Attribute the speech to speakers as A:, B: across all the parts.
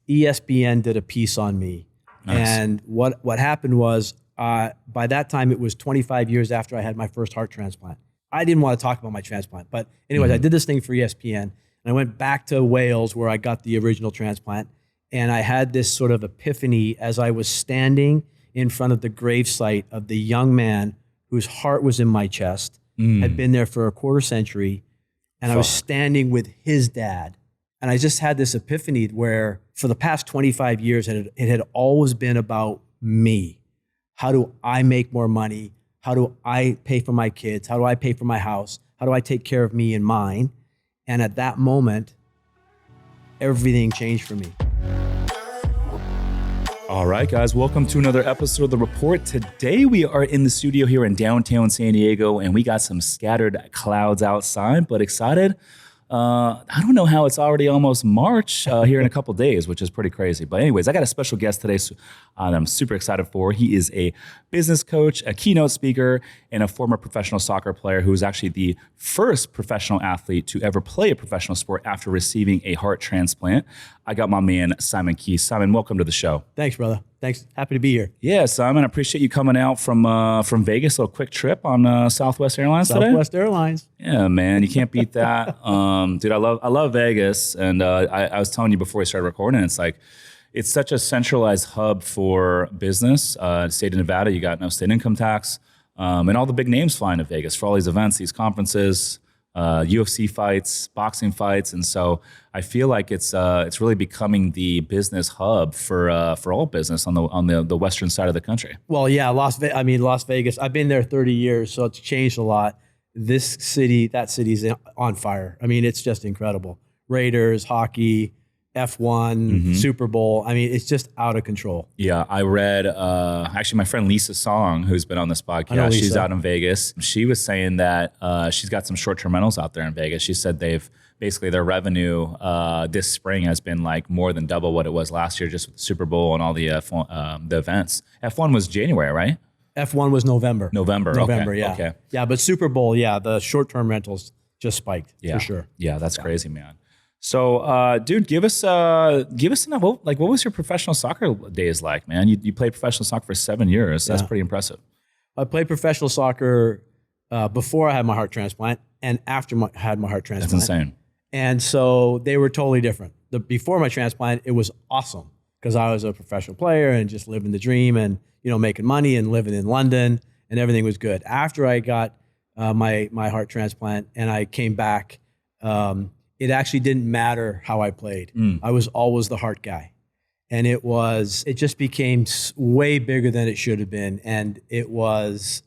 A: ESPN did a piece on me. Nice. And what happened was, by that time, it was 25 years after I had my first heart transplant. I didn't want to talk about my transplant, but anyways, I did this thing for ESPN, and I went back to Wales where I got the original transplant, and I had this sort of epiphany as I was standing in front of the gravesite of the young man whose heart was in my chest, had been there for a quarter century, and I was standing with his dad. And I just had this epiphany where for the past 25 years, it had always been about me. How do I make more money? How do I pay for my kids? How do I pay for my house? How do I take care of me and mine? And at that moment, everything changed for me.
B: All right, guys, welcome to another episode of The Report. Today, we are in the studio here in downtown San Diego, and we got some scattered clouds outside, but excited. I don't know how it's already almost March here in a couple days, which is pretty crazy. But anyways, I got a special guest today that I'm super excited for. He is a business coach, a keynote speaker, and a former professional soccer player who was actually the first professional athlete to ever play a professional sport after receiving a heart transplant. I got my man, Simon Keys. Simon, welcome to the show.
A: Thanks, brother. Thanks. Happy to be here.
B: Yeah, Simon, I appreciate you coming out from Vegas. A little quick trip on Southwest Airlines today.
A: Southwest Airlines.
B: Yeah, man, you can't beat that. Dude, I love Vegas, and I was telling you before we started recording, it's such a centralized hub for business. State of Nevada, you got no state income tax, and all the big names flying to Vegas for all these events, these conferences, UFC fights, boxing fights, and so I feel like it's really becoming the business hub for all business on the western side of the country.
A: Well, yeah, Las Vegas. I've been there 30 years, so it's changed a lot. This city, that city's on fire. I mean, it's just incredible. Raiders, hockey, F1, Super Bowl. I mean, it's just out of control.
B: Yeah, I read, actually my friend Lisa Song, who's been on this podcast, she's out in Vegas. She was saying that she's got some short-term rentals out there in Vegas. She said their revenue this spring has been like more than double what it was last year just with the Super Bowl and all the events. F1 was January, right?
A: F1 was November.
B: November,
A: okay. Yeah. Okay. Yeah, but Super Bowl, yeah, the short-term rentals just spiked for sure.
B: Yeah, that's crazy, man. So, dude, give us what was your professional soccer days like, man? You played professional soccer for 7 years. That's pretty impressive.
A: I played professional soccer before I had my heart transplant and after I had my heart transplant.
B: That's insane.
A: And so they were totally different. Before my transplant, it was awesome because I was a professional player and just living the dream and making money and living in London and everything was good. After I got my heart transplant and I came back, it actually didn't matter how I played. I was always the heart guy. And it just became way bigger than it should have been. And it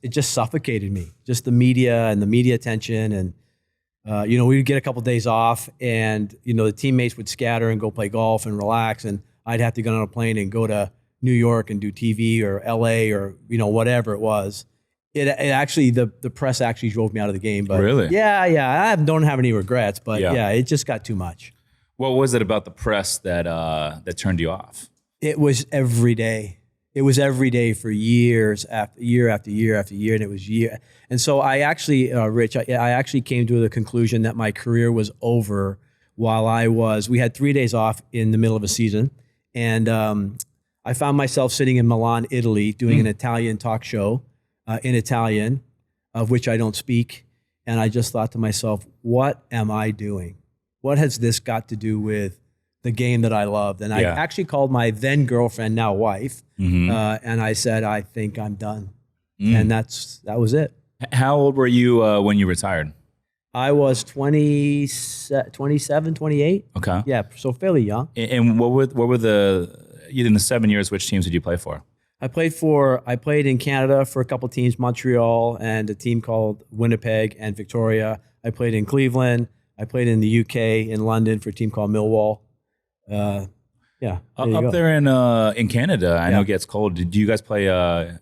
A: just suffocated me. Just the media and the media attention. And, we'd get a couple of days off and, the teammates would scatter and go play golf and relax. And I'd have to get on a plane and go to New York and do TV or LA or, whatever it was. It actually, the press actually drove me out of the game. But
B: really?
A: Yeah. I don't have any regrets, but it just got too much.
B: What was it about the press that turned you off?
A: It was every day. It was every day for years, year after year after year, and it was year. And so I actually, Rich, I actually came to the conclusion that my career was over while we had 3 days off in the middle of a season, and I found myself sitting in Milan, Italy, doing an Italian talk show. In Italian, of which I don't speak. And I just thought to myself, what am I doing? What has this got to do with the game that I loved? And I actually called my then girlfriend, now wife, and I said, I think I'm done. And that was it.
B: How old were you when you retired?
A: I was 27, 28.
B: Okay.
A: Yeah, so fairly young.
B: And what were in the 7 years, which teams did you play for?
A: I played in Canada for a couple teams, Montreal and a team called Winnipeg and Victoria. I played in Cleveland. I played in the UK, in London for a team called Millwall.
B: Up there in Canada, I know it gets cold. Do you guys play,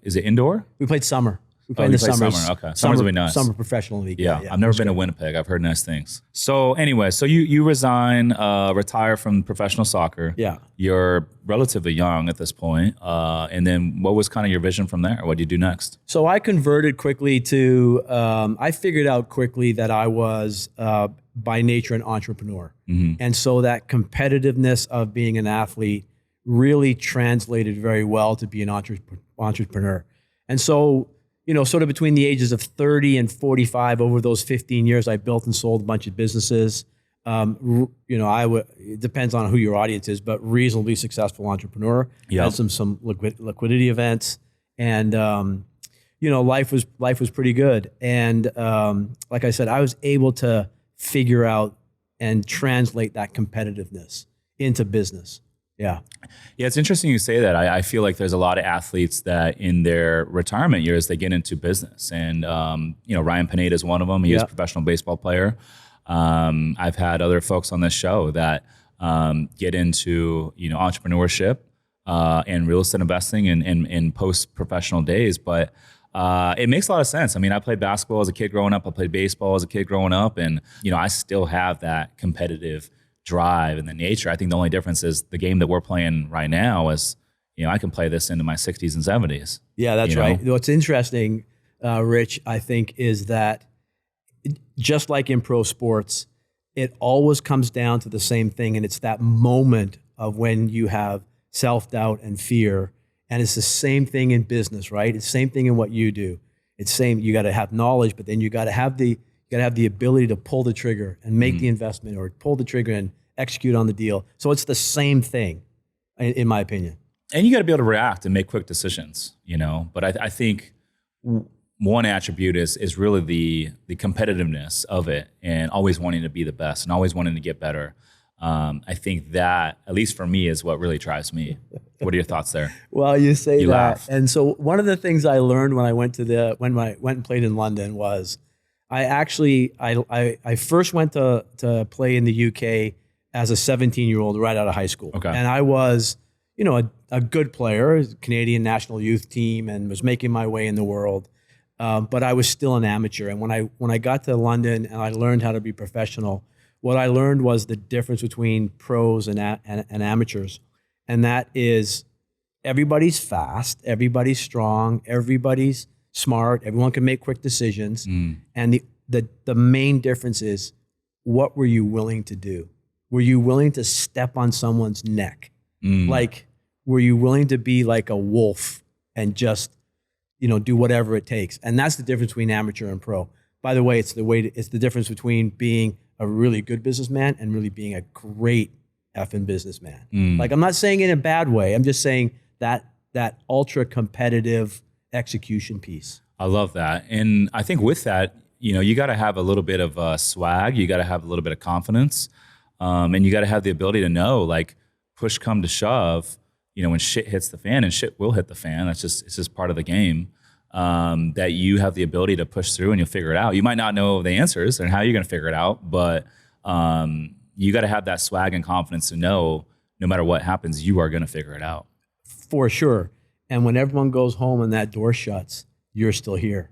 B: is it indoor?
A: We played summer. We played in the summer.
B: Okay. Summer's really nice.
A: Summer professional league.
B: Yeah. I've never been to Winnipeg. I've heard nice things. So anyway, you resign, retire from professional soccer. Yeah. You're relatively young at this point. And then what was kind of your vision from there? What did you do next?
A: So I converted quickly I figured out quickly that I was by nature an entrepreneur.
B: Mm-hmm.
A: And so that competitiveness of being an athlete really translated very well to be an entrepreneur. And so, sort of between the ages of 30 and 45, over those 15 years, I built and sold a bunch of businesses. It depends on who your audience is, but reasonably successful entrepreneur.
B: Yep.
A: Had some liquidity events, and life was pretty good. And like I said, I was able to figure out and translate that competitiveness into business. Yeah.
B: Yeah, it's interesting you say that. I feel like there's a lot of athletes that in their retirement years, they get into business. And, Ryan Pineda is one of them. He is a professional baseball player. I've had other folks on this show that get into, entrepreneurship and real estate investing in post-professional days. But it makes a lot of sense. I mean, I played basketball as a kid growing up. I played baseball as a kid growing up. And, I still have that competitive drive and the nature. I think the only difference is the game that we're playing right now is, I can play this into my 60s and 70s.
A: Yeah, that's right. What's interesting, Rich, I think, is that just like in pro sports, it always comes down to the same thing. And it's that moment of when you have self-doubt and fear. And it's the same thing in business, right? It's the same thing in what you do. It's same. You got to have knowledge, but then you got to have the ability to pull the trigger and make the investment, or pull the trigger and execute on the deal. So it's the same thing, in my opinion.
B: And you got to be able to react and make quick decisions, But I think one attribute is really the competitiveness of it, and always wanting to be the best and always wanting to get better. I think that, at least for me, is what really drives me. What are your thoughts there?
A: Well, you say
B: you
A: that.
B: Laugh.
A: And so one of the things I learned when I went and played in London was I first went to play in the UK as a 17-year-old right out of high school.
B: Okay.
A: And I was, a good player, Canadian national youth team, and was making my way in the world. But I was still an amateur. And when I got to London and I learned how to be professional, what I learned was the difference between pros and amateurs. And that is, everybody's fast, everybody's strong, everybody's smart, everyone can make quick decisions. And the main difference is, what were you willing to do? Were you willing to step on someone's neck? Like, were you willing to be like a wolf and just, do whatever it takes? And that's the difference between amateur and pro. By the way, it's the difference between being a really good businessman and really being a great effing businessman. Like, I'm not saying it in a bad way. I'm just saying that ultra competitive execution piece.
B: I love that. And I think with that, you got to have a little bit of swag. You got to have a little bit of confidence. And you got to have the ability to know, like, push come to shove, when shit hits the fan, and shit will hit the fan. It's just part of the game. That you have the ability to push through and you'll figure it out. You might not know the answers and how you're going to figure it out, but you got to have that swag and confidence to know no matter what happens, you are going to figure it out.
A: For sure. And when everyone goes home and that door shuts, you're still here,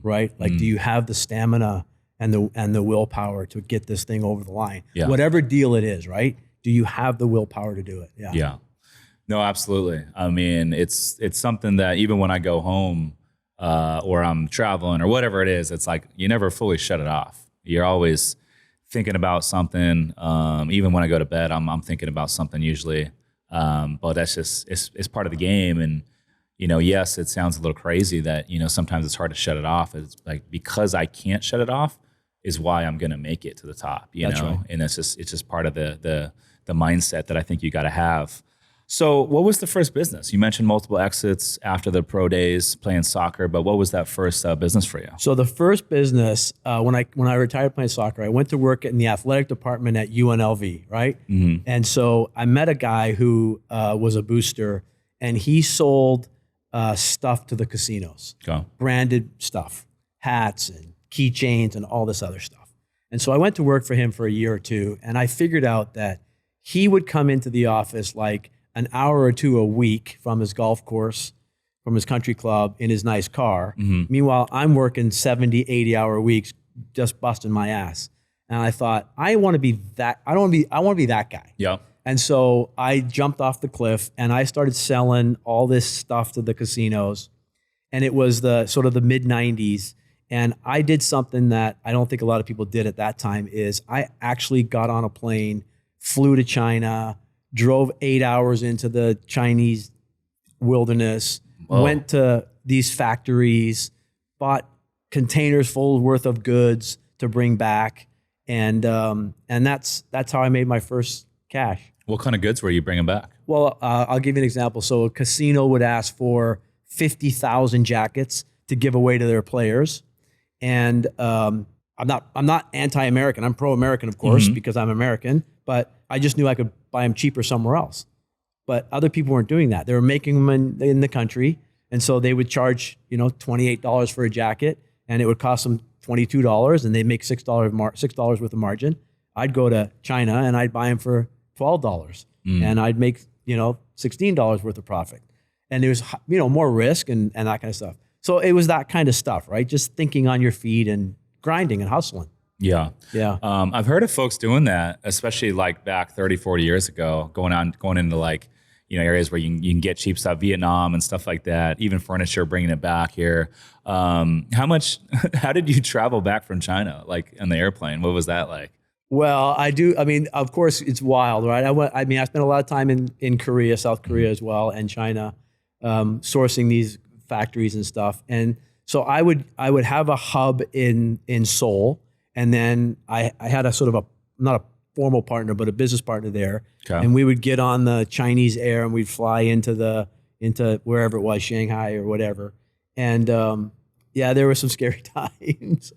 A: right? Like, do you have the stamina and the willpower to get this thing over the line?
B: Yeah.
A: Whatever deal it is, right? Do you have the willpower to do it? Yeah.
B: Yeah. No, absolutely. I mean, it's something that even when I go home or I'm traveling or whatever it is, it's like you never fully shut it off. You're always thinking about something. Even when I go to bed, I'm thinking about something usually. But that's just it's part of the game. And yes, it sounds a little crazy that sometimes it's hard to shut it off. It's like, because I can't shut it off is why I'm going to make it to the top.
A: That's right.
B: And it's just part of the mindset that I think you got to have. So what was the first business? You mentioned multiple exits after the pro days playing soccer, but what was that first business for you?
A: So the first business, when I retired playing soccer, I went to work in the athletic department at UNLV, right? And so I met a guy who was a booster, and he sold stuff to the casinos, branded stuff, hats and keychains and all this other stuff. And so I went to work for him for a year or two, and I figured out that he would come into the office like an hour or two a week from his golf course, from his country club, in his nice car. Meanwhile, I'm working 70, 80-hour weeks, just busting my ass. And I thought, I want to be that guy.
B: Yeah.
A: And so I jumped off the cliff and I started selling all this stuff to the casinos. And it was the sort of the mid-90s. And I did something that I don't think a lot of people did at that time is I actually got on a plane, flew to China, drove 8 hours into the Chinese wilderness, went to these factories, bought containers full worth of goods to bring back. And that's how I made my first cash.
B: What kind of goods were you bringing back?
A: Well, I'll give you an example. So a casino would ask for 50,000 jackets to give away to their players. And I'm not anti-American. I'm pro-American, of course, because I'm American. But I just knew I could buy them cheaper somewhere else. But other people weren't doing that. They were making them in the country, and so they would charge $28 for a jacket, and it would cost them $22, and they make $6 worth of margin. I'd go to China and I'd buy them for $12, and I'd make $16 worth of profit. And there was more risk and that kind of stuff. So it was that kind of stuff, right? Just thinking on your feet and grinding and hustling.
B: Yeah.
A: Yeah.
B: I've heard of folks doing that, especially like back 30, 40 years ago, going into like, areas where you can get cheap stuff, Vietnam and stuff like that, even furniture, bringing it back here. How did you travel back from China, like on the airplane? What was that like?
A: Well, I mean, of course it's wild, right? I spent a lot of time in Korea, South Korea as well, and China, sourcing these factories and stuff. And so I would have a hub in Seoul, and then I had a sort of not a formal partner, but a business partner there. Okay. And we would get on the Chinese air and we'd fly into wherever it was, Shanghai or whatever. And there were some scary times.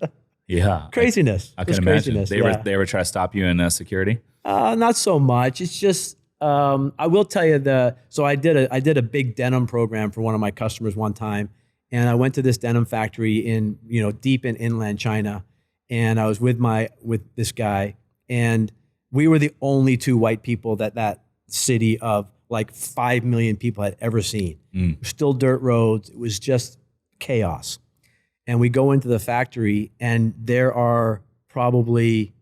B: Yeah.
A: Craziness.
B: I can imagine. They were trying to stop you in security?
A: Not so much. It's just, I will tell you so I did a big denim program for one of my customers one time. And I went to this denim factory in, deep in inland China. And I was with this guy, and we were the only two white people that city of like 5 million people had ever seen. Still dirt roads. It was just chaos. And we go into the factory, and there are probably,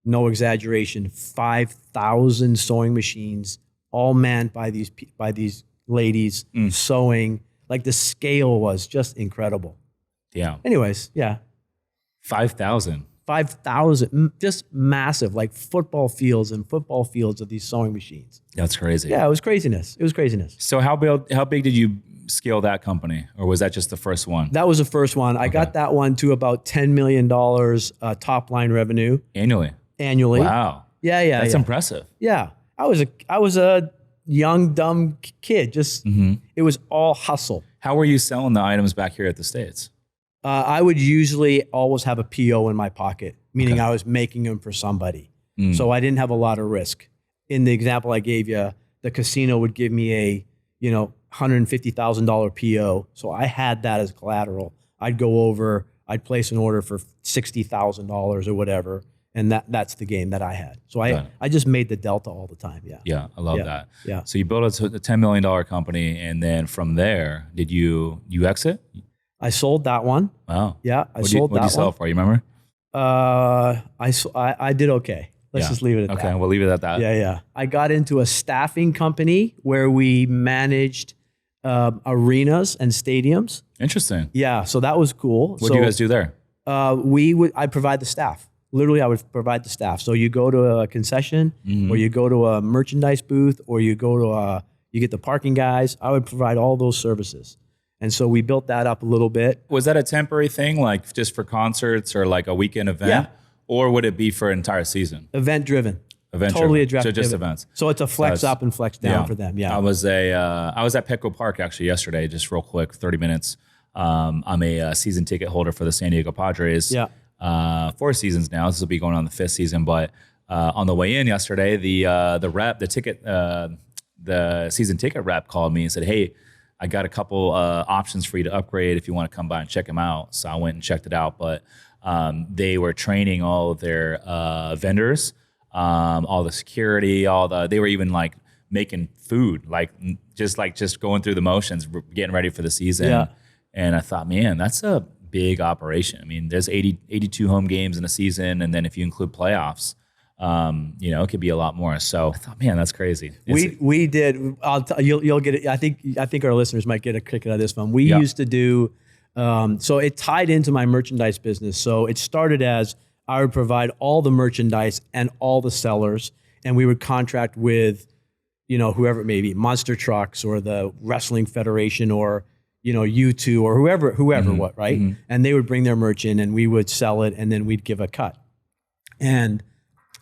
A: no exaggeration, 5,000 sewing machines, all manned by these ladies sewing. Like the scale was just incredible.
B: Yeah.
A: Anyways, yeah.
B: 5,000.
A: 5,000, just massive, like football fields of these sewing machines.
B: That's crazy.
A: Yeah, it was craziness.
B: So how big did you scale that company, or was that just the first one?
A: That was the first one. I got that one to about $10 million top line revenue
B: annually.
A: Wow. Yeah.
B: That's impressive.
A: Yeah, I was a young dumb kid. Just it was all hustle.
B: How were you selling the items back here at the States?
A: I would usually always have a PO in my pocket, meaning I was making them for somebody. So I didn't have a lot of risk. In the example I gave you, the casino would give me a $150,000 PO. So I had that as collateral. I'd go over, I'd place an order for $60,000 or whatever, and that's the game that I had. So I just made the delta all the time. Yeah.
B: Yeah, I love that.
A: Yeah.
B: So you built a $10 million company, and then from there, did you exit?
A: I sold that one.
B: Wow.
A: Yeah, I sold that one.
B: What did you sell for? You remember?
A: I did okay. Let's just leave it at that.
B: Okay, we'll leave it at that.
A: Yeah. I got into a staffing company where we managed arenas and stadiums.
B: Interesting.
A: Yeah, so that was cool.
B: What do you guys do there?
A: I provide the staff. Literally, I would provide the staff. So you go to a concession, or you go to a merchandise booth, or you go to you get the parking guys. I would provide all those services. And so we built that up a little bit.
B: Was that a temporary thing, like just for concerts or like a weekend event?
A: Yeah.
B: Or would it be for an entire season?
A: Event driven.
B: Totally so just events.
A: So it's a flex up and flex down for them. Yeah.
B: I was at Petco Park actually yesterday, just real quick, 30 minutes. I'm a season ticket holder for the San Diego Padres.
A: Yeah.
B: 4 seasons now. This will be going on the 5th season. But on the way in yesterday, the season ticket rep called me and said, "Hey, I got a couple options for you to upgrade if you want to come by and check them out." So I went and checked it out. But they were training all of their vendors, all the security, they were even like making food, just going through the motions, getting ready for the season.
A: Yeah.
B: And I thought, man, that's a big operation. I mean, there's 82 home games in a season, and then if you include playoffs, it could be a lot more. So I thought, man, that's crazy.
A: We did. You'll get it. I think our listeners might get a kick out of this one. We used to do So it tied into my merchandise business. So it started as I would provide all the merchandise and all the sellers, and we would contract with, whoever it may be, Monster Trucks or the Wrestling Federation or, U2 or whoever, what, right? Mm-hmm. And they would bring their merch in and we would sell it and then we'd give a cut. And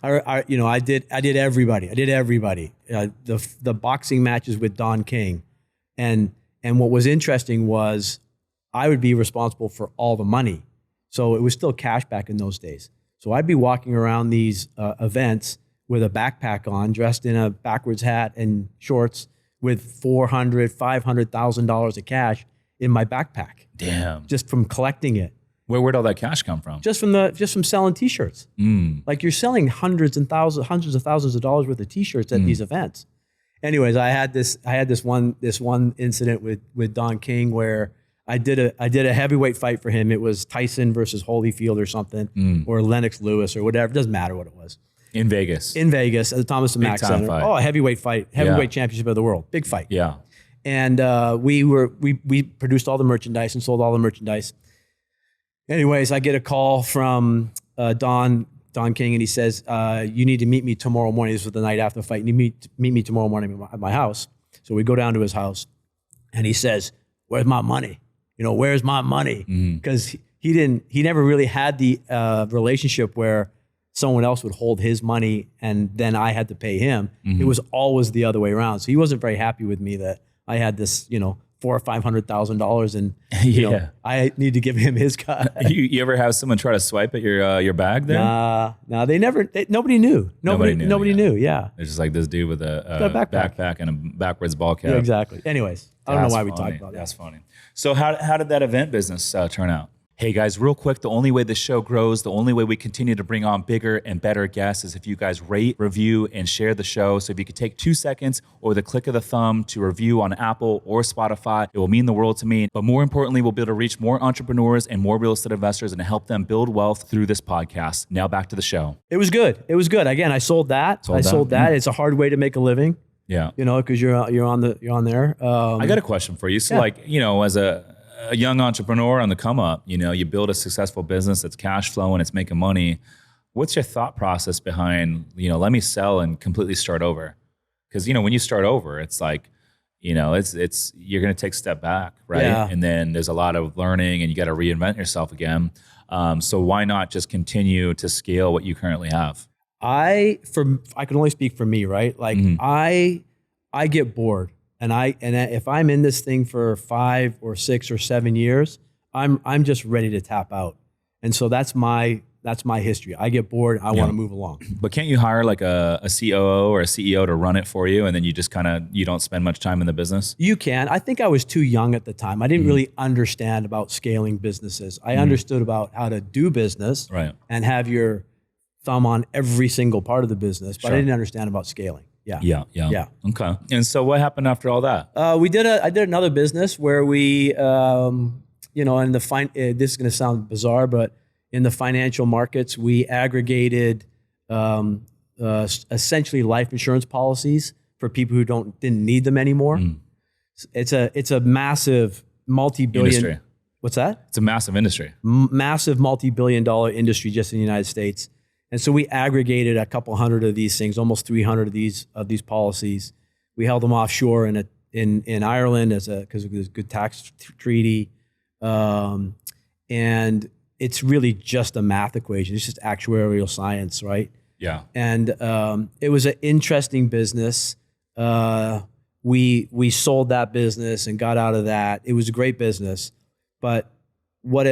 A: I did everybody. The boxing matches with Don King. And what was interesting was I would be responsible for all the money. So it was still cash back in those days. So I'd be walking around these events with a backpack on, dressed in a backwards hat and shorts with $400,000, $500,000 of cash in my backpack.
B: Damn.
A: Just from collecting it.
B: Where'd all that cash come from?
A: Just from selling T-shirts. Like you're selling hundreds of thousands of dollars worth of T-shirts at these events. Anyways, I had this one incident with Don King where I did a heavyweight fight for him. It was Tyson versus Holyfield or something, or Lennox Lewis or whatever. It doesn't matter what it was.
B: In Vegas
A: at the Thomas and Mack Center.
B: Fight.
A: Oh, a heavyweight fight, championship of the world, big fight.
B: Yeah.
A: And we produced all the merchandise and sold all the merchandise. Anyways, I get a call from Don King, and he says, "You need to meet me tomorrow morning." This was the night after the fight. You meet me tomorrow morning at my house. So we go down to his house, and he says, "Where's my money? Where's my money?" Because he never really had the relationship where someone else would hold his money and then I had to pay him. It was always the other way around. So he wasn't very happy with me that I had this, $400,000 or $500,000 and I need to give him his cut.
B: You ever have someone try to swipe at your bag there?
A: Nah, nobody knew. Nobody knew. Yeah.
B: It's just like this dude with a backpack and a backwards ball cap.
A: Yeah, exactly. Anyways, I don't know why we talked about that.
B: That's funny. So how did that event business turn out? Hey guys, real quick, the only way this show grows, the only way we continue to bring on bigger and better guests is if you guys rate, review, and share the show. So if you could take 2 seconds or the click of the thumb to review on Apple or Spotify, it will mean the world to me. But more importantly, we'll be able to reach more entrepreneurs and more real estate investors and help them build wealth through this podcast. Now back to the show.
A: It was good. Again, I sold that. Sold that. It's a hard way to make a living.
B: Yeah.
A: Because you're on there.
B: I got a question for you. So as a young entrepreneur on the come up, you build a successful business that's cash flowing, it's making money. What's your thought process behind, let me sell and completely start over? Because, when you start over, it's like, it's you're going to take a step back, right?
A: Yeah.
B: And then there's a lot of learning and you got to reinvent yourself again. So why not just continue to scale what you currently have? I can only speak for me, right? Like I get bored. And if I'm in this thing for 5 or 6 or 7 years, I'm just ready to tap out. And so that's my history. I get bored. I want to move along. But can't you hire like a COO or a CEO to run it for you, and then you just you don't spend much time in the business?
A: You can. I think I was too young at the time. I didn't really understand about scaling businesses. I understood about how to do business and have your thumb on every single part of the business, but I didn't understand about scaling. Yeah. Okay. And so what happened after all that? I did another business where we, this is going to sound bizarre, but in the financial markets, we aggregated essentially life insurance policies for people who didn't need them anymore. It's a massive multi-billion
B: industry.
A: What's that?
B: It's a massive industry.
A: Massive multi-billion-dollar industry just in the United States. And so we aggregated a couple hundred of these things, almost 300 of these policies. We held them offshore in Ireland because it was a good tax treaty, and it's really just a math equation. It's just actuarial science, right?
B: Yeah.
A: And it was an interesting business. We sold that business and got out of that. It was a great business, but what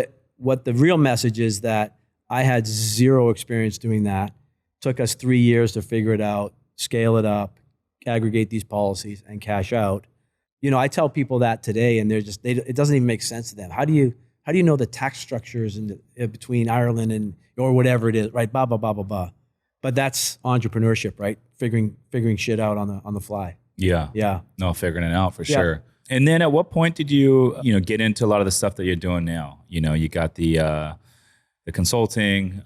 A: the real message is that I had zero experience doing that. Took us 3 years to figure it out, scale it up, aggregate these policies, and cash out. I tell people that today, and it doesn't even make sense to them. How do you know the tax structures between Ireland and or whatever it is, right? Blah blah blah blah blah. But that's entrepreneurship, right? Figuring shit out on the fly.
B: Yeah. No, figuring it out for sure. And then at what point did you get into a lot of the stuff that you're doing now? You got the consulting,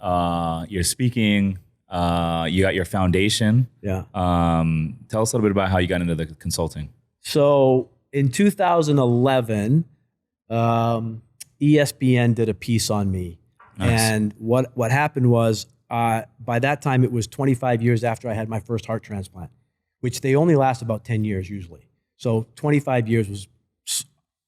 B: you're speaking, you got your foundation.
A: Yeah.
B: Tell us a little bit about how you got into the consulting.
A: So in 2011, ESPN did a piece on me.
B: Nice.
A: And what happened was, by that time, it was 25 years after I had my first heart transplant, which they only last about 10 years usually. So 25 years was,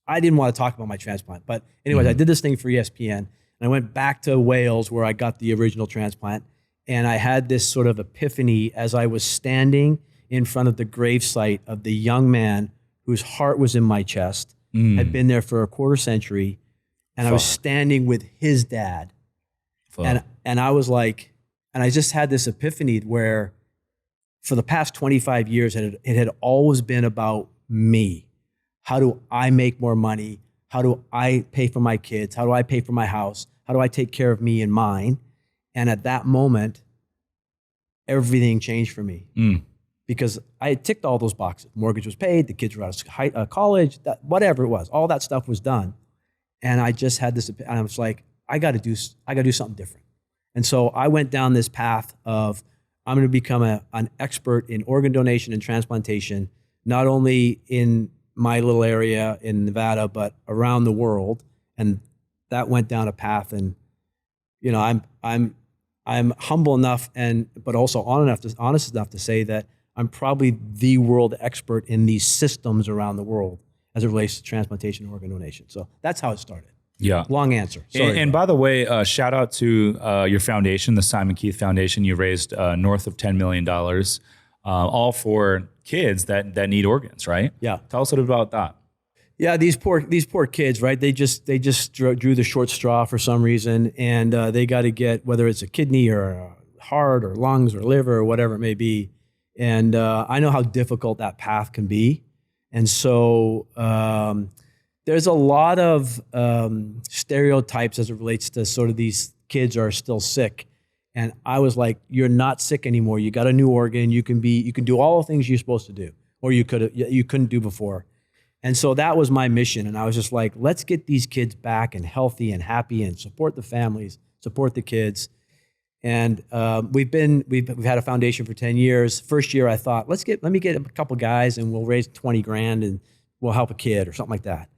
A: I didn't want to talk about my transplant. But anyways, I did this thing for ESPN, and I went back to Wales where I got the original transplant. And I had this sort of epiphany as I was standing in front of the gravesite of the young man whose heart was in my chest, had been there for a quarter century, and I was standing with his dad. And I was like, and I just had this epiphany where for the past 25 years, it had always been about me. How do I make more money? How do I pay for my kids? How do I pay for my house? How do I take care of me and mine? And at that moment, everything changed for me because I had ticked all those boxes. Mortgage was paid, the kids were out of college, whatever it was, all that stuff was done. And I just had this, and I was like, I got to do something different. And so I went down this path of, I'm going to become an expert in organ donation and transplantation, not only in my little area in Nevada, but around the world. And that went down a path. And, you know, I'm humble enough but also honest enough to say that I'm probably the world expert in these systems around the world as it relates to transplantation and organ donation. So that's how it started.
B: Yeah.
A: Long answer. Sorry.
B: And by the way, shout out to your foundation, the Simon Keith Foundation. You raised north of $10 million, all for kids that need organs, right?
A: Yeah.
B: Tell us a little bit about that.
A: Yeah, these poor kids, right? They just drew the short straw for some reason, and they got to get, whether it's a kidney or a heart or lungs or liver or whatever it may be. And I know how difficult that path can be, and so there's a lot of stereotypes as it relates to sort of these kids are still sick. And I was like, you're not sick anymore. You got a new organ. You can do all the things you're supposed to do, or you couldn't do before. And so that was my mission. And I was just like, let's get these kids back and healthy and happy and support the families, support the kids. And we've had a foundation for 10 years. First year I thought, let me get a couple guys and we'll raise 20 grand and we'll help a kid or something like that.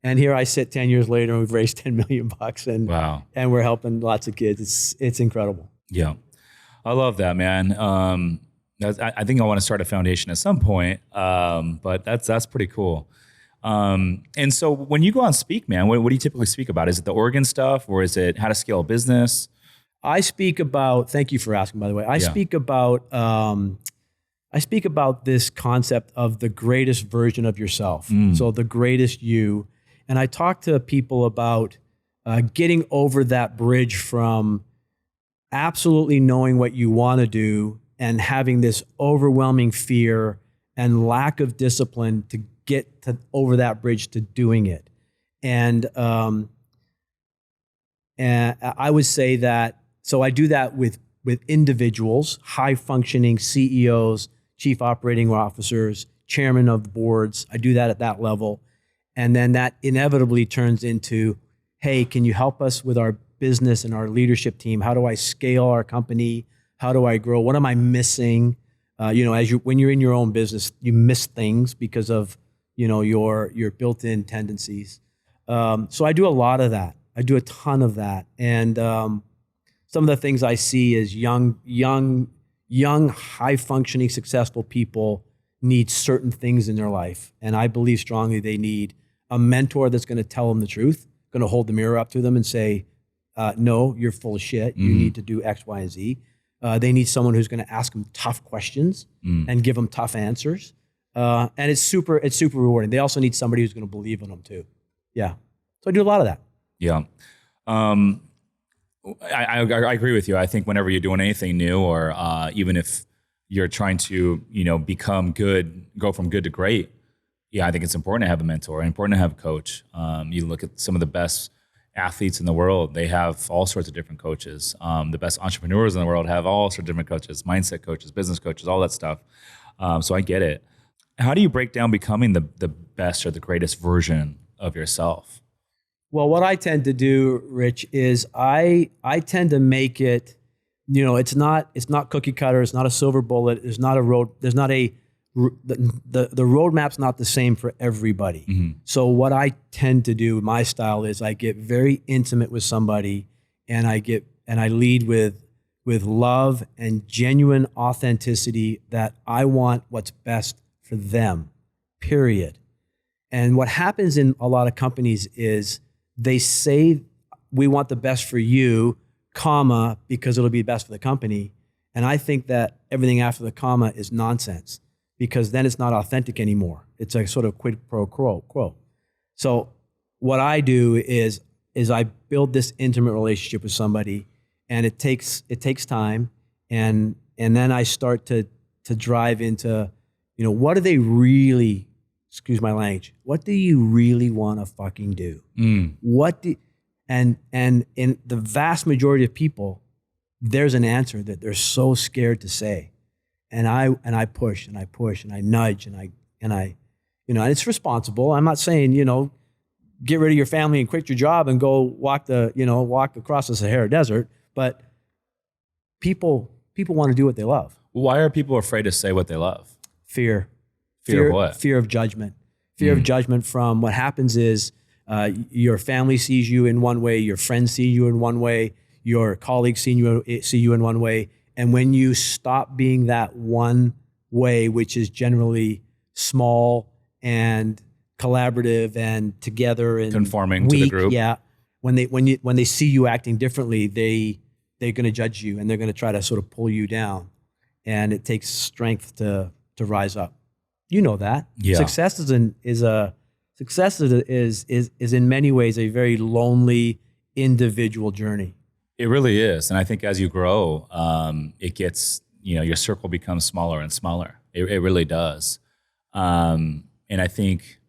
A: And here I sit 10 years later and we've raised 10 million bucks and
B: wow.
A: And we're helping lots of kids. It's incredible.
B: Yeah. I love that, man. I think I want to start a foundation at some point. But that's pretty cool. And so when you go on speak, man, what do you typically speak about? Is it the organ stuff or is it how to scale a business?
A: I speak about, thank you for asking, by the way. I speak about this concept of the greatest version of yourself. So the greatest you. And I talk to people about getting over that bridge from absolutely knowing what you want to do and having this overwhelming fear and lack of discipline to get over that bridge to doing it. And I would say that, so I do that with individuals, high functioning CEOs, chief operating officers, chairman of boards. I do that at that level. And then that inevitably turns into, hey, can you help us with our business and our leadership team? How do I scale our company? How do I grow? What am I missing? When you're in your own business, you miss things because of, your built-in tendencies. So I do a lot of that. I do a ton of that. And some of the things I see is young, high-functioning, successful people need certain things in their life. And I believe strongly they need a mentor that's going to tell them the truth, going to hold the mirror up to them and say, no, you're full of shit. You need to do X, Y, and Z. They need someone who's going to ask them tough questions and give them tough answers. And it's super rewarding. They also need somebody who's going to believe in them too. Yeah. So I do a lot of that.
B: Yeah. I agree with you. I think whenever you're doing anything new or even if you're trying to, become good, go from good to great, yeah, I think it's important to have a mentor, important to have a coach. You look at some of the best athletes in the world, they have all sorts of different coaches. The best entrepreneurs in the world have all sorts of different coaches, mindset coaches, business coaches, all that stuff. So I get it. How do you break down becoming the best or the greatest version of yourself?
A: Well, what I tend to do, Rich, is I tend to make it, it's not cookie cutter, it's not a silver bullet, there's not a the roadmap's not the same for everybody.
B: Mm-hmm.
A: So what I tend to do, my style is I get very intimate with somebody, and I lead with love and genuine authenticity, that I want what's best for them, period. And what happens in a lot of companies is they say, we want the best for you, comma, because it'll be best for the company. And I think that everything after the comma is nonsense, because then it's not authentic anymore. It's a sort of quid pro quo. So what I do is I build this intimate relationship with somebody, and it takes time, and then I start to drive into, what do they really, excuse my language, what do you really want to fucking do? And in the vast majority of people, there's an answer that they're so scared to say. And I push and I push and I nudge and I and it's responsible. I'm not saying, get rid of your family and quit your job and go walk across the Sahara Desert, but people want to do what they love.
B: Why are people afraid to say what they love?
A: Fear
B: of what?
A: Fear of judgment. Fear of judgment from what happens is your family sees you in one way, your friends see you in one way, your colleagues see you in one way. And when you stop being that one way, which is generally small and collaborative and together and
B: conforming
A: weak,
B: to the group.
A: Yeah. When they see you acting differently, they're going to judge you, and they're going to try to sort of pull you down. And it takes strength to rise up. You know that.
B: Yeah.
A: Success is in many ways a very lonely individual journey.
B: It really is. And I think as you grow, it gets, your circle becomes smaller and smaller. It really does. And I think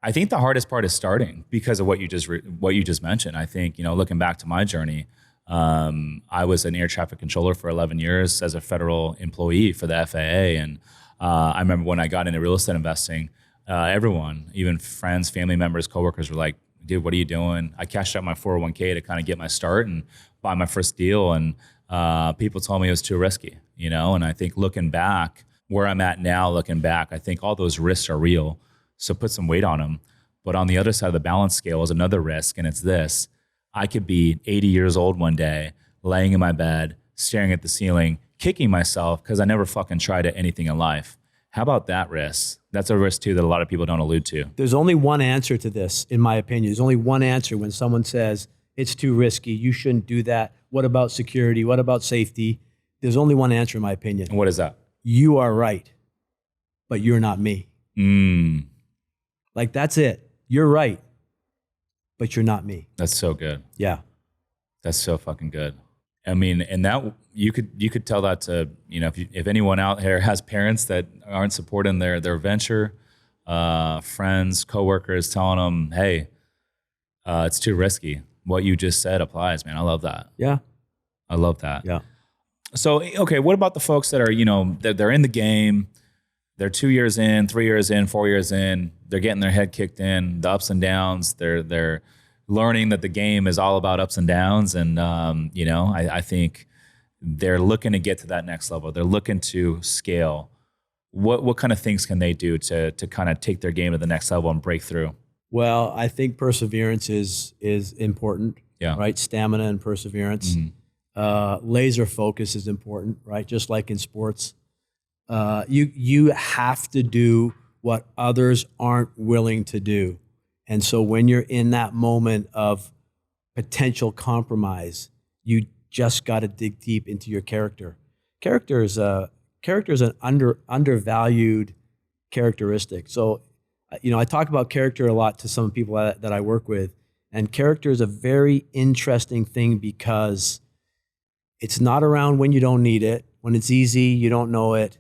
B: the hardest part is starting, because of what you just mentioned. I think, looking back to my journey, I was an air traffic controller for 11 years as a federal employee for the FAA. And I remember when I got into real estate investing, everyone, even friends, family members, coworkers, were like, dude, what are you doing? I cashed out my 401k to kind of get my start and buy my first deal. And people told me it was too risky, And I think looking back, where I'm at now, I think all those risks are real. So put some weight on them. But on the other side of the balance scale is another risk, and it's this. I could be 80 years old one day, laying in my bed, staring at the ceiling, kicking myself because I never fucking tried anything in life. How about that risk? That's a risk too that a lot of people don't allude to.
A: There's only one answer to this, in my opinion. There's only one answer when someone says, it's too risky, you shouldn't do that. What about security? What about safety? There's only one answer, in my opinion.
B: And what is that?
A: You are right, but you're not me. Like, that's it. You're right, but you're not me.
B: That's so good.
A: Yeah.
B: That's so fucking good. I mean, and that you could tell that to, if anyone out here has parents that aren't supporting their venture, friends, coworkers telling them, hey, it's too risky. What you just said applies, man. I love that.
A: Yeah.
B: I love that.
A: Yeah.
B: So, okay, what about the folks that are, they're in the game, they're 2 years in, 3 years in, 4 years in, they're getting their head kicked in, the ups and downs, they're learning that the game is all about ups and downs. And, I think they're looking to get to that next level. They're looking to scale. What kind of things can they do to kind of take their game to the next level and break through?
A: Well, I think perseverance is important, right? Stamina and perseverance. Mm-hmm. Laser focus is important, right? Just like in sports. You have to do what others aren't willing to do. And so when you're in that moment of potential compromise, you just got to dig deep into your character. Character is an undervalued characteristic. So, I talk about character a lot to some people that I work with, and character is a very interesting thing because it's not around when you don't need it. When it's easy, you don't know it.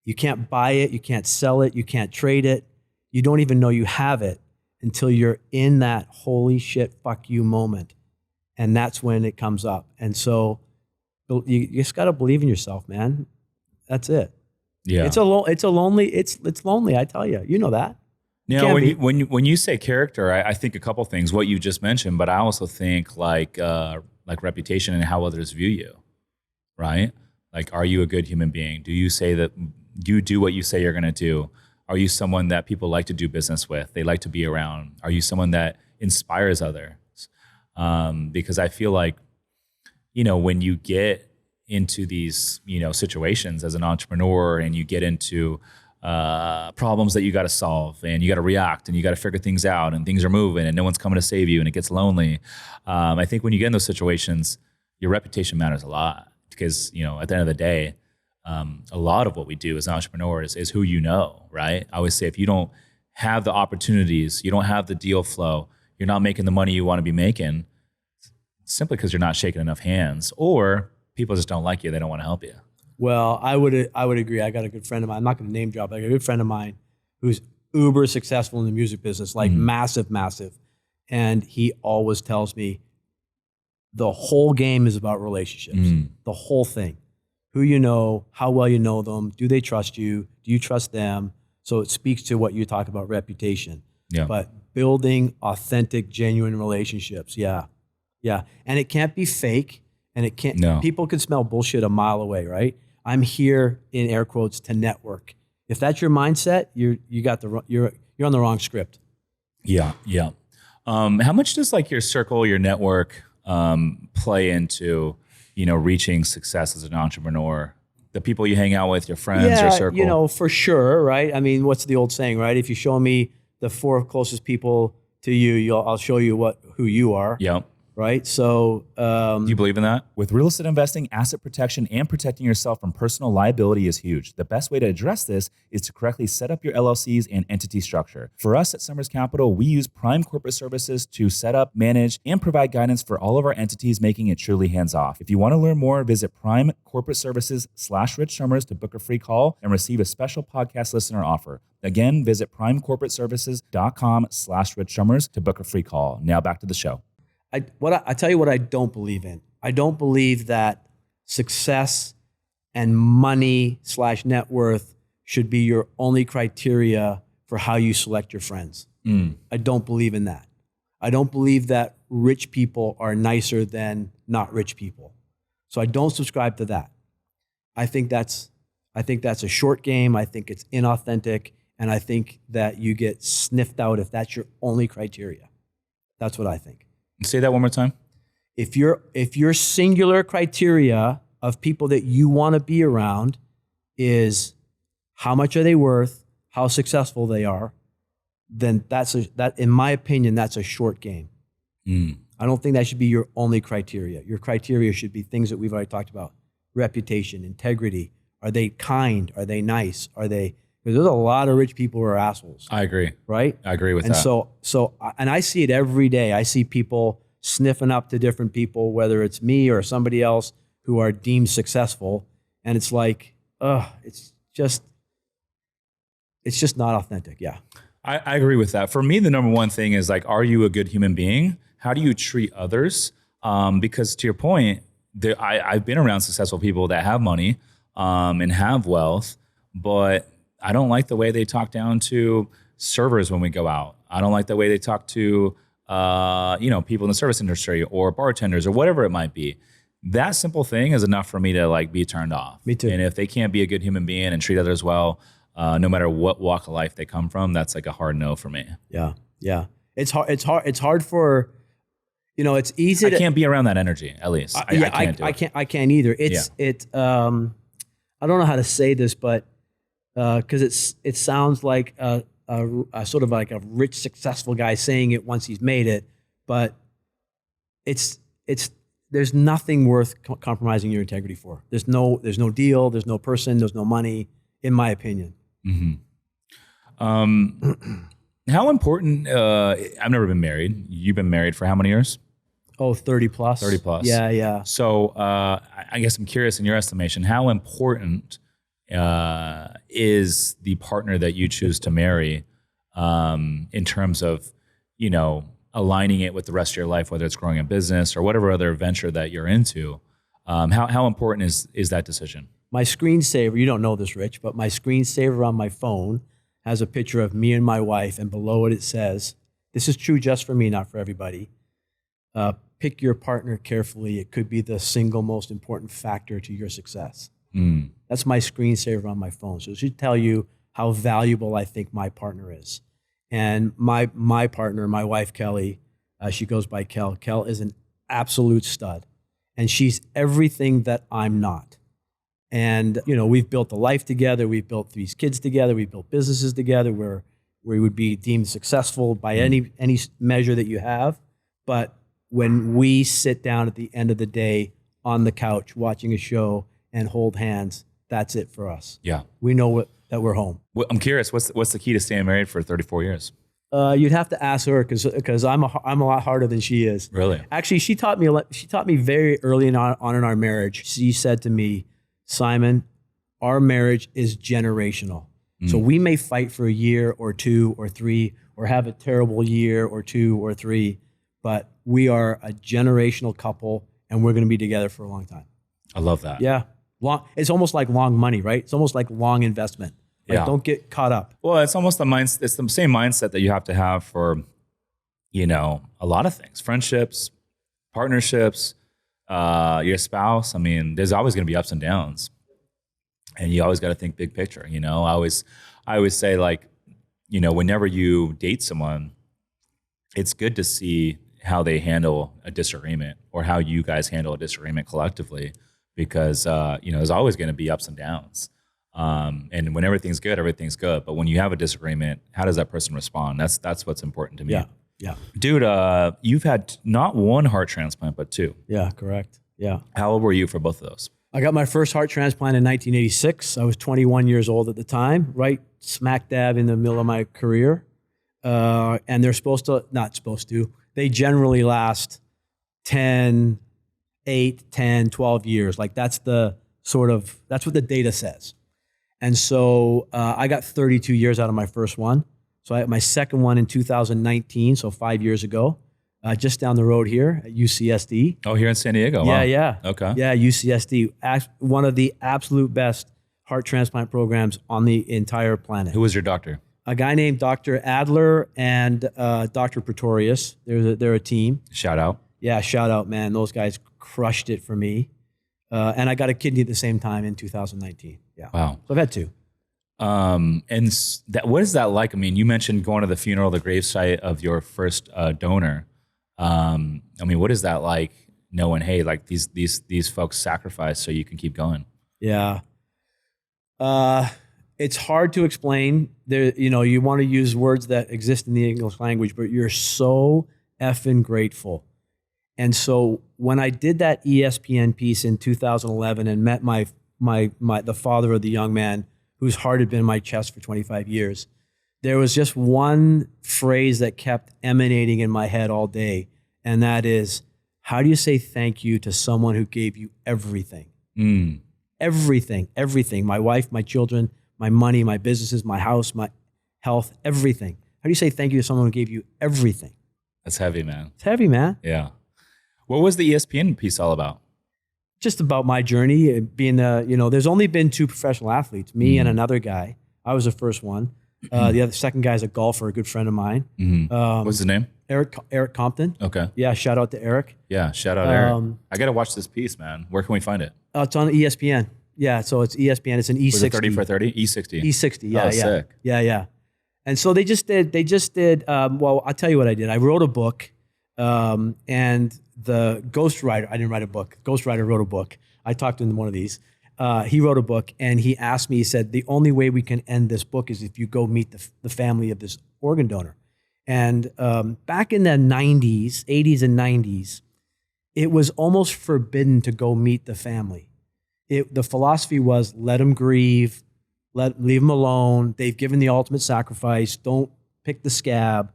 A: You can't buy it, you can't sell it, you can't trade it. You don't even know you have it until you're in that holy shit, fuck you moment. And that's when it comes up. And so you just got to believe in yourself, man. That's it.
B: Yeah.
A: It's lonely, I tell you. You know that.
B: Yeah, when you say character, I think a couple things, what you just mentioned, but I also think like reputation and how others view you, right? Like, are you a good human being? Do you say that you do what you say you're going to do? Are you someone that people like to do business with? They like to be around? Are you someone that inspires others? Because I feel like, when you get into these, situations as an entrepreneur and you get into problems that you got to solve and you got to react and you got to figure things out and things are moving and no one's coming to save you and it gets lonely. I think when you get in those situations, your reputation matters a lot because, at the end of the day, a lot of what we do as entrepreneurs is who right? I always say if you don't have the opportunities, you don't have the deal flow, you're not making the money you want to be making, simply because you're not shaking enough hands, or people just don't like you, they don't want to help you.
A: Well, I would agree. I got a good friend of mine. I'm not going to name drop. I got a good friend of mine who's uber successful in the music business, like massive. And he always tells me the whole game is about relationships. The whole thing. Who you know, how well you know them, do they trust you? Do you trust them? So it speaks to what you talk about, reputation.
B: Yeah.
A: But building authentic, genuine relationships. Yeah. And it can't be fake. And it can't, people can smell bullshit a mile away, right? I'm here in air quotes to network. If that's your mindset, you're on the wrong script.
B: Yeah. How much does like your circle, your network, play into, reaching success as an entrepreneur? The people you hang out with, your friends, your circle?
A: For sure, right? I mean, what's the old saying, right? If you show me the 4 closest people to you, I'll show you who you are.
B: Yep.
A: Right. So,
B: do you believe in that? With real estate investing, asset protection and protecting yourself from personal liability is huge. The best way to address this is to correctly set up your LLCs and entity structure. For us at Summers Capital, we use Prime Corporate Services to set up, manage, and provide guidance for all of our entities, making it truly hands-off. If you want to learn more, visit Prime Corporate Services/Rich Summers to book a free call and receive a special podcast listener offer. Again, visit primecorporateservices.com/Rich Summers to book a free call. Now back to the show.
A: I tell you what I don't believe in. I don't believe that success and money/net worth should be your only criteria for how you select your friends. I don't believe in that. I don't believe that rich people are nicer than not rich people. So I don't subscribe to that. I think that's a short game. I think it's inauthentic, and I think that you get sniffed out if that's your only criteria. That's what I think.
B: Say that one more time.
A: If your singular criteria of people that you want to be around is how much are they worth, how successful they are, then that in my opinion, that's a short game. I don't think that should be your only criteria. Your criteria should be things that we've already talked about: reputation, integrity. Are they kind? Are they nice? Because there's a lot of rich people who are assholes.
B: I agree.
A: Right?
B: I agree with
A: that.
B: And
A: so I see it every day. I see people sniffing up to different people, whether it's me or somebody else who are deemed successful. And it's like, it's just not authentic. Yeah.
B: I agree with that. For me, the number one thing is like, are you a good human being? How do you treat others? Because to your point, I've been around successful people that have money and have wealth, but I don't like the way they talk down to servers when we go out. I don't like the way they talk to people in the service industry or bartenders or whatever it might be. That simple thing is enough for me to like be turned off.
A: Me too.
B: And if they can't be a good human being and treat others well, no matter what walk of life they come from, that's like a hard no for me.
A: Yeah. It's hard for, it's easy.
B: I can't be around that energy. At least
A: I can't either. I don't know how to say this, but because it sounds like a sort of like a rich, successful guy saying it once he's made it, but there's nothing worth compromising your integrity for. There's no deal, there's no person, there's no money, in my opinion.
B: How important? I've never been married. You've been married for how many years?
A: 30 plus.
B: 30 plus.
A: Yeah.
B: So I guess I'm curious, in your estimation, how important is the partner that you choose to marry in terms of, aligning it with the rest of your life, whether it's growing a business or whatever other venture that you're into? How important is that decision?
A: My screensaver, you don't know this, Rich, but my screensaver on my phone has a picture of me and my wife, and below it says, this is true just for me, not for everybody. Pick your partner carefully. It could be the single most important factor to your success. That's my screensaver on my phone. So it should tell you how valuable I think my partner is. And my partner, my wife, Kelly, she goes by Kel. Kel is an absolute stud. And she's everything that I'm not. And, we've built a life together. We've built 3 kids together. We've built businesses together where we would be deemed successful by any measure that you have. But when we sit down at the end of the day on the couch watching a show and hold hands, that's it for us.
B: Yeah.
A: We know that we're home.
B: Well, I'm curious, what's the key to staying married for 34 years?
A: You'd have to ask her because I'm a lot harder than she is.
B: Really?
A: Actually, she taught me very early on in our marriage. She said to me, Simon, our marriage is generational. So we may fight for a year or 2 or 3 or have a terrible year or 2 or 3, but we are a generational couple and we're going to be together for a long time.
B: I love that.
A: Yeah. It's almost like long money, right? It's almost like long investment. Like, don't get caught up.
B: Well, it's almost it's the same mindset that you have to have for, a lot of things, friendships, partnerships, your spouse. I mean, there's always going to be ups and downs. And you always got to think big picture. I always say, like, whenever you date someone, it's good to see how they handle a disagreement or how you guys handle a disagreement collectively, because there's always going to be ups and downs. And when everything's good. But when you have a disagreement, how does that person respond? That's what's important to me.
A: Yeah.
B: Dude, you've had not 1 heart transplant, but 2.
A: Yeah, correct. Yeah.
B: How old were you for both of those?
A: I got my first heart transplant in 1986. I was 21 years old at the time, right smack dab in the middle of my career. And they're they generally last 10, 8, 10, 12 years. Like that's what the data says. And so I got 32 years out of my first one. So I had my second one in 2019, so 5 years ago. Just down the road here at UCSD.
B: Oh, here in San Diego.
A: Yeah,
B: wow.
A: yeah.
B: Okay.
A: Yeah, UCSD, one of the absolute best heart transplant programs on the entire planet.
B: Who was your doctor?
A: A guy named Dr. Adler and Dr. Pretorius. They're a team.
B: Shout out.
A: Yeah, shout out, man. Those guys crushed it for me. And I got a kidney at the same time in 2019. Yeah.
B: Wow.
A: So I've had 2.
B: What is that like? I mean, you mentioned going to the funeral, the gravesite of your first donor. What is that like knowing, hey, like these folks sacrificed so you can keep going?
A: Yeah. It's hard to explain. You want to use words that exist in the English language, but you're so effing grateful. And so when I did that ESPN piece in 2011 and met the father of the young man whose heart had been in my chest for 25 years, there was just one phrase that kept emanating in my head all day. And that is, how do you say thank you to someone who gave you everything? Everything. My wife, my children, my money, my businesses, my house, my health, everything. How do you say thank you to someone who gave you everything?
B: That's heavy, man.
A: It's heavy, man.
B: Yeah. What was the ESPN piece all about?
A: Just about my journey, being there's only been 2 professional athletes, me and another guy. I was the first one. The second guy is a golfer, a good friend of mine.
B: What's his name?
A: Eric Compton.
B: Okay.
A: Yeah, shout out to Eric.
B: Yeah, shout out Eric. I got to watch this piece, man. Where can we find it?
A: It's on ESPN. Yeah, so it's ESPN. It's an E60.
B: Was it 30 for 30? E60.
A: E60, yeah,
B: Oh,
A: yeah.
B: sick.
A: Yeah. And so they just did, well, I'll tell you what I did. I wrote a book, and the ghostwriter, I didn't write a book. Ghostwriter wrote a book. I talked to him in one of these. He wrote a book, and he asked me, he said, the only way we can end this book is if you go meet the family of this organ donor. And back in the 80s and 90s, it was almost forbidden to go meet the family. The philosophy was let them grieve, leave them alone. They've given the ultimate sacrifice. Don't pick the scab.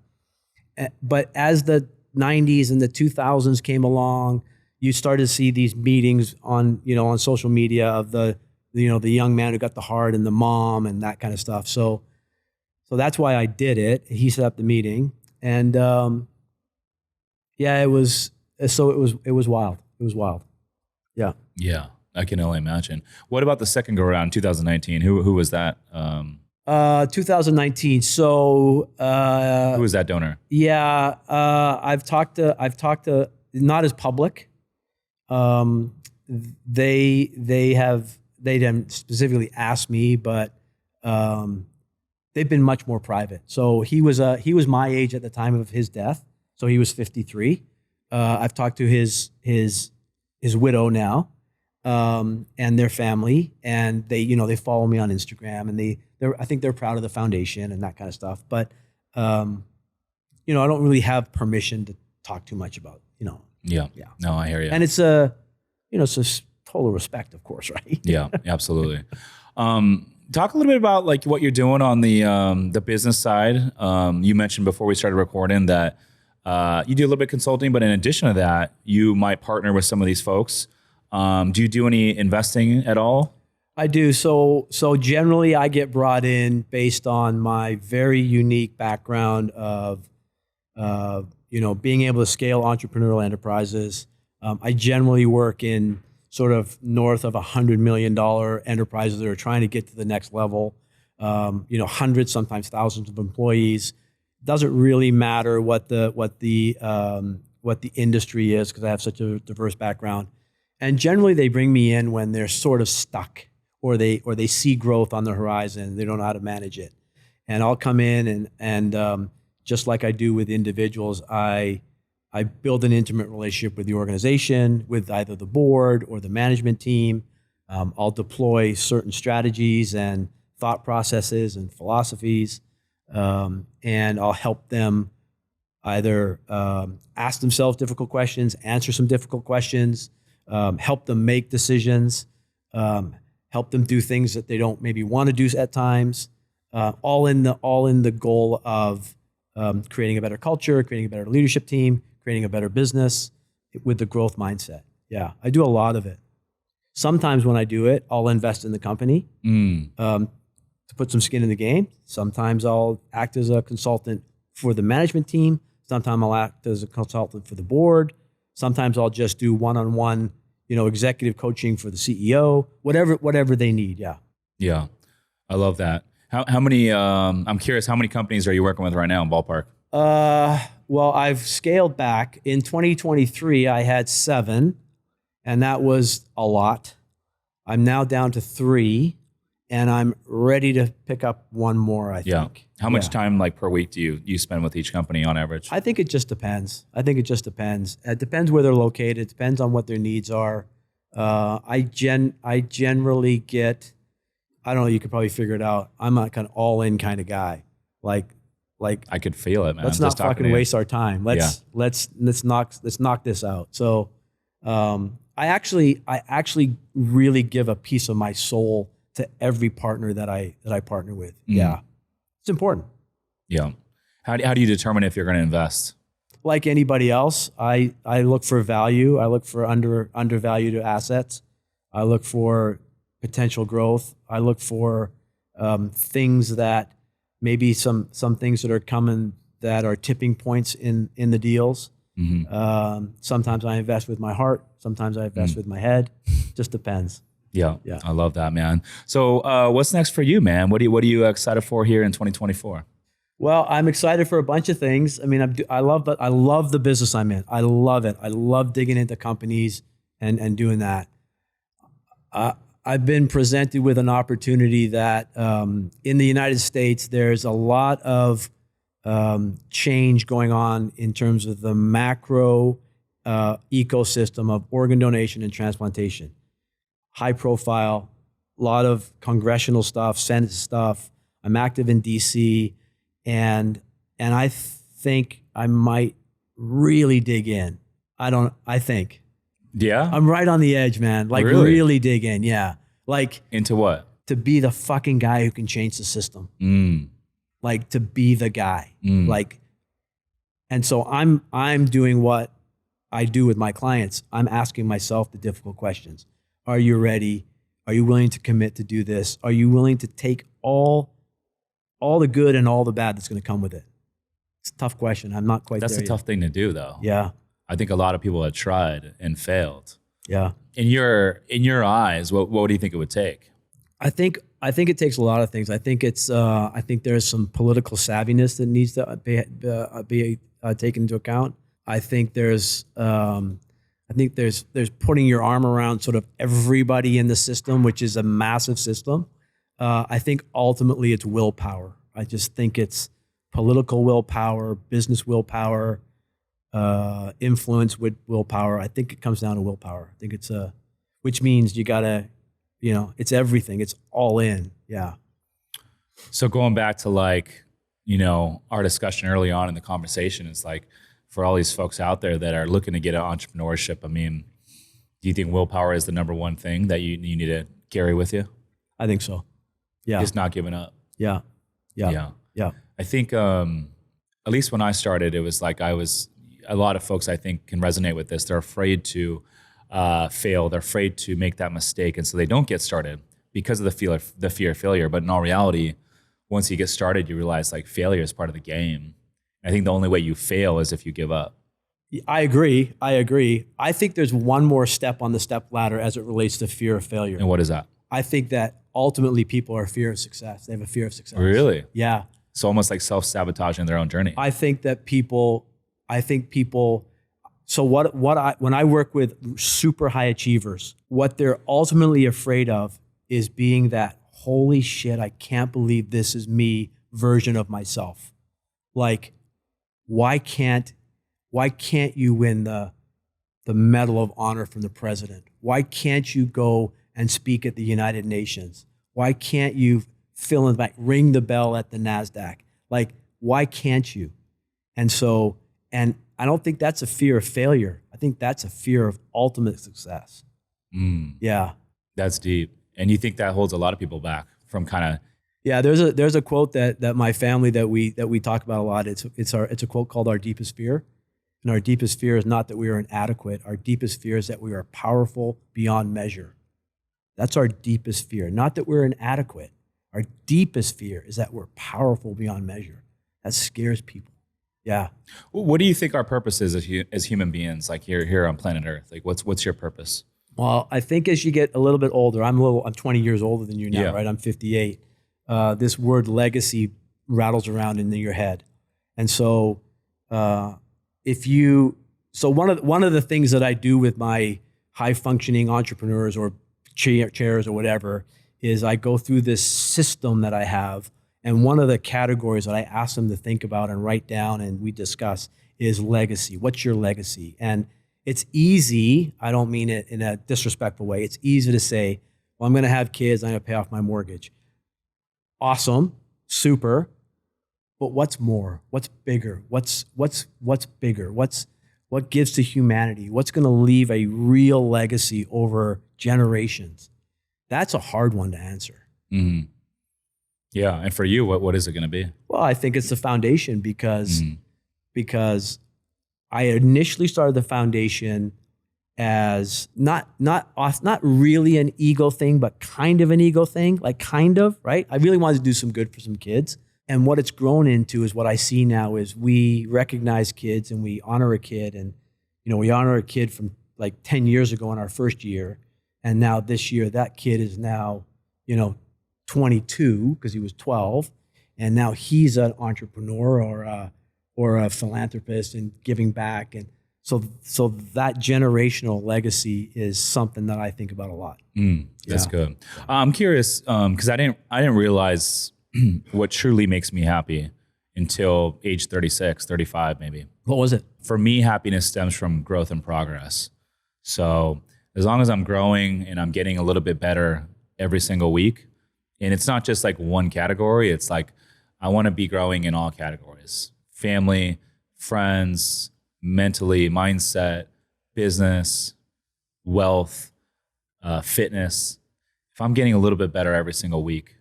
A: But as the 90s and the 2000s came along, you started to see these meetings on social media of the young man who got the heart and the mom and that kind of stuff. So that's why I did it. He set up the meeting, and it was wild. It was wild. Yeah.
B: Yeah, I can only imagine. What about the second go around, 2019? Who was that?
A: 2019. So
B: who was that donor?
A: Yeah, I've talked to not as public. They have they didn't specifically ask me, but they've been much more private. So he was my age at the time of his death. So he was 53. I've talked to his widow now, and their family, and they follow me on Instagram, and I think they're proud of the foundation and that kind of stuff. But I don't really have permission to talk too much about,
B: Yeah. No, I hear you.
A: And it's it's a total respect, of course, right?
B: Yeah, absolutely. Talk a little bit about like what you're doing on the business side. You mentioned before we started recording that you do a little bit of consulting, but in addition to that, you might partner with some of these folks. Do you do any investing at all?
A: I do. So generally, I get brought in based on my very unique background of being able to scale entrepreneurial enterprises. I generally work in sort of north of $100 million enterprises that are trying to get to the next level. Hundreds, sometimes thousands of employees. Doesn't really matter what the industry is, because I have such a diverse background. And generally, they bring me in when they're sort of stuck, or they see growth on the horizon. They don't know how to manage it, and I'll come in and just like I do with individuals, I build an intimate relationship with the organization, with either the board or the management team. I'll deploy certain strategies and thought processes and philosophies, and I'll help them either ask themselves difficult questions, answer some difficult questions, help them make decisions, help them do things that they don't maybe want to do at times, all in the goal of creating a better culture, creating a better leadership team, creating a better business with the growth mindset. Yeah, I do a lot of it. Sometimes when I do it, I'll invest in the company to put some skin in the game. Sometimes I'll act as a consultant for the management team. Sometimes I'll act as a consultant for the board. Sometimes I'll just do one-on-one, executive coaching for the CEO, whatever they need. Yeah.
B: Yeah, I love that. How many? I'm curious. How many companies are you working with right now in ballpark?
A: Well, I've scaled back. In 2023, I had 7, and that was a lot. I'm now down to 3, and I'm ready to pick up one more, I think.
B: How much time per week do you spend with each company on average?
A: I think it just depends. It depends where they're located. It depends on what their needs are. I generally get, I don't know, you could probably figure it out. I'm a kind of all-in kind of guy. Like
B: I could feel it, man.
A: Let's not fucking waste our time. Let's knock this out. So I actually really give a piece of my soul to every partner that I partner with. Yeah. It's important.
B: Yeah. How do you determine if you're going to invest?
A: Like anybody else, I look for value. I look for undervalued assets. I look for potential growth. I look for things that maybe some things that are coming that are tipping points in the deals. Mm-hmm. Sometimes I invest with my heart. Sometimes I invest with my head. Just depends.
B: Yeah, I love that, man. So what's next for you, man? What are you excited for here in 2024?
A: Well, I'm excited for a bunch of things. I mean, I love the business I'm in. I love it. I love digging into companies and doing that. I've been presented with an opportunity that in the United States, there's a lot of change going on in terms of the macro ecosystem of organ donation and transplantation. High profile, a lot of congressional stuff, Senate stuff. I'm active in DC, and I think I might really dig in. I think.
B: Yeah?
A: I'm right on the edge, man. Really dig in, yeah.
B: Into what?
A: To be the fucking guy who can change the system. To be the guy. And so I'm doing what I do with my clients. I'm asking myself the difficult questions. Are you ready? Are you willing to commit to do this? Are you willing to take all the good and all the bad that's going to come with it? It's a tough question. I'm not quite there
B: That's a tough thing to do, though.
A: Yeah.
B: I think a lot of people have tried and failed.
A: Yeah.
B: In your eyes, what do you think it would take?
A: I think it takes a lot of things. I think there's some political savviness that needs to be taken into account. I think there's I think there's putting your arm around sort of everybody in the system, which is a massive system. I think ultimately it's willpower. I just think it's political willpower, business willpower, influence with willpower. I think it comes down to willpower. I think it's which means you gotta, it's everything. It's all in. Yeah.
B: So going back to like, our discussion early on in the conversation is like, for all these folks out there that are looking to get into entrepreneurship, I mean, do you think willpower is the number one thing that you need to carry with you?
A: I think so. Yeah.
B: Just not giving up.
A: Yeah.
B: I think, at least when I started, it was like a lot of folks I think can resonate with this. They're afraid to fail. They're afraid to make that mistake. And so they don't get started because of the fear of failure. But in all reality, once you get started, you realize like failure is part of the game. I think the only way you fail is if you give up.
A: I agree. I think there's one more step on the step ladder as it relates to fear of failure.
B: And what is that?
A: I think that ultimately people are fear of success. They have a fear of success.
B: Really?
A: Yeah.
B: It's almost like self-sabotaging their own journey.
A: I think people, so when I work with super high achievers, what they're ultimately afraid of is being that, holy shit, I can't believe this is me version of myself. Like, why can't you win the Medal of Honor from the president? Why can't you go and speak at the United Nations? Why can't you fill in the back, ring the bell at the NASDAQ? Like, why can't you? And I don't think that's a fear of failure. I think that's a fear of ultimate success. Yeah.
B: That's deep. And you think that holds a lot of people back from kind of...
A: Yeah, there's a quote that my family that we talk about a lot. It's a quote called "Our deepest fear," and our deepest fear is not that we are inadequate. Our deepest fear is that we are powerful beyond measure. That's our deepest fear, not that we're inadequate. Our deepest fear is that we're powerful beyond measure. That scares people. Yeah.
B: What do you think our purpose is as human beings, like here on planet Earth? Like, what's your purpose?
A: Well, I think as you get a little bit older, I'm 20 years older than you now, right? I'm 58. This word legacy rattles around in your head. And so one of the things that I do with my high functioning entrepreneurs or chairs or whatever is I go through this system that I have. And one of the categories that I ask them to think about and write down and we discuss is legacy. What's your legacy? And it's easy, I don't mean it in a disrespectful way, it's easy to say, well, I'm gonna have kids, I'm gonna pay off my mortgage. Awesome, super, but what's more? What's bigger? What's bigger? What gives to humanity? What's gonna leave a real legacy over generations? That's a hard one to answer.
B: Mm-hmm. Yeah, and for you, what is it gonna be?
A: Well, I think it's the foundation because I initially started the foundation as not really an ego thing, but kind of an ego thing, like kind of, right? I really wanted to do some good for some kids. And what it's grown into is what I see now is we recognize kids and we honor a kid. And, we honor a kid from like 10 years ago in our first year. And now this year, that kid is now, 22 because he was 12. And now he's an entrepreneur or a philanthropist and giving back. And so that generational legacy is something that I think about a lot.
B: That's good. I'm curious because I didn't realize what truly makes me happy until age 36, 35 maybe.
A: What was it?
B: For me, happiness stems from growth and progress. So as long as I'm growing and I'm getting a little bit better every single week, and it's not just like one category, it's like I want to be growing in all categories. Family, friends, mentally, mindset, business, wealth, fitness. If I'm getting a little bit better every single week,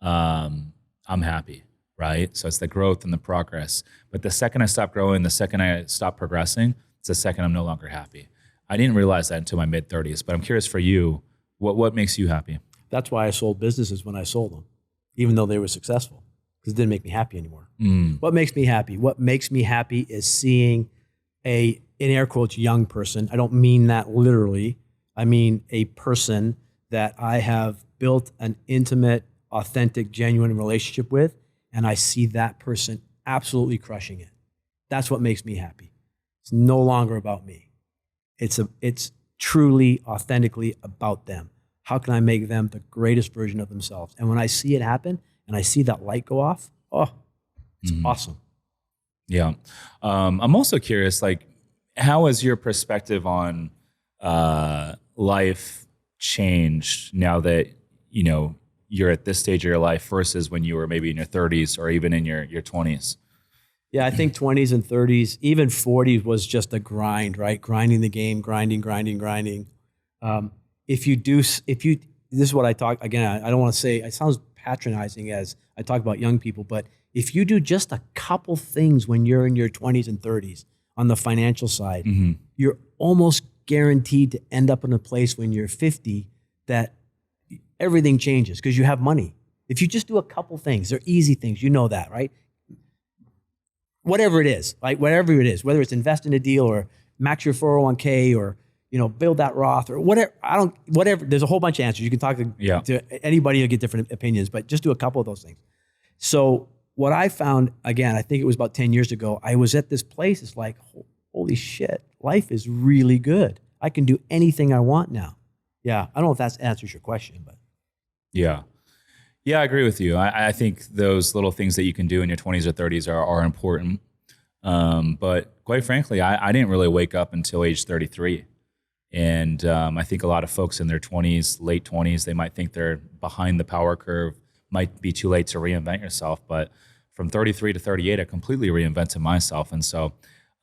B: I'm happy, right? So it's the growth and the progress. But the second I stop growing, the second I stop progressing, it's the second I'm no longer happy. I didn't realize that until my mid-30s, but I'm curious for you, what makes you happy?
A: That's why I sold businesses when I sold them, even though they were successful, because it didn't make me happy anymore. What makes me happy? What makes me happy is seeing in air quotes, young person. I don't mean that literally. I mean a person that I have built an intimate, authentic, genuine relationship with, and I see that person absolutely crushing it. That's what makes me happy. It's no longer about me. It's truly, authentically about them. How can I make them the greatest version of themselves? And when I see it happen and I see that light go off, it's awesome.
B: Yeah. I'm also curious, like, how has your perspective on life changed now that, you're at this stage of your life versus when you were maybe in your 30s or even in your 20s?
A: Yeah, I think 20s and 30s, even 40s was just a grind, right? Grinding the game, grinding. This is what I talk, again, I don't want to say, it sounds patronizing as I talk about young people, but if you do just a couple things when you're in your 20s and 30s on the financial side, you're almost guaranteed to end up in a place when you're 50 that everything changes because you have money. If you just do a couple things, they're easy things, you know that, right? Whatever it is, whether it's invest in a deal or max your 401k or build that Roth or whatever. There's a whole bunch of answers. You can talk to anybody, you'll get different opinions, but just do a couple of those things. So what I found, again, I think it was about 10 years ago, I was at this place, it's like, holy shit, life is really good. I can do anything I want now. Yeah, I don't know if that answers your question, but.
B: Yeah. Yeah, I agree with you. I think those little things that you can do in your 20s or 30s are important. But quite frankly, I didn't really wake up until age 33. And I think a lot of folks in their 20s, late 20s, they might think they're behind the power curve, might be too late to reinvent yourself. But from 33 to 38, I completely reinvented myself. And so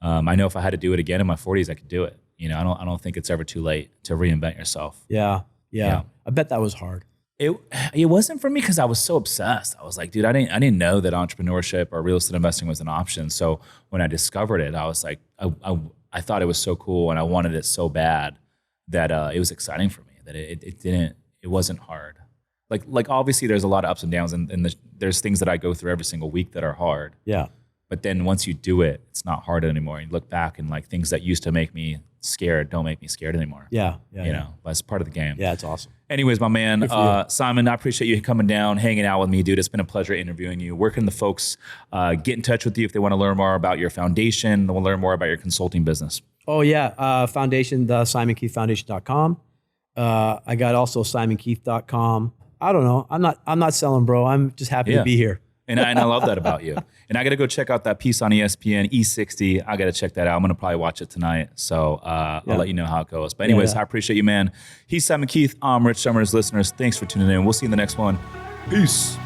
B: I know if I had to do it again in my 40s, I could do it. I don't think it's ever too late to reinvent yourself.
A: Yeah. I bet that was hard.
B: It wasn't for me because I was so obsessed. I was like, dude, I didn't know that entrepreneurship or real estate investing was an option. So when I discovered it, I was like, I thought it was so cool and I wanted it so bad that it was exciting for me. That it wasn't hard. Like obviously there's a lot of ups and downs and there's things that I go through every single week that are hard.
A: Yeah.
B: But then once you do it, it's not hard anymore. You look back and like things that used to make me scared don't make me scared anymore.
A: Yeah.
B: That's part of the game.
A: Yeah, it's awesome.
B: Anyways, my man, Simon, I appreciate you coming down, hanging out with me, dude. It's been a pleasure interviewing you. Where can the folks get in touch with you if they want to learn more about your foundation, they want to learn more about your consulting business?
A: Oh, yeah. Foundation, the SimonKeithFoundation.com. I got also SimonKeith.com. I don't know. I'm not selling, bro. I'm just happy to be here.
B: And I love that about you. And I got to go check out that piece on ESPN, E60. I got to check that out. I'm going to probably watch it tonight. So I'll let you know how it goes. But anyways, I appreciate you, man. He's Simon Keith. I'm Rich Summers. Listeners, thanks for tuning in. We'll see you in the next one. Peace.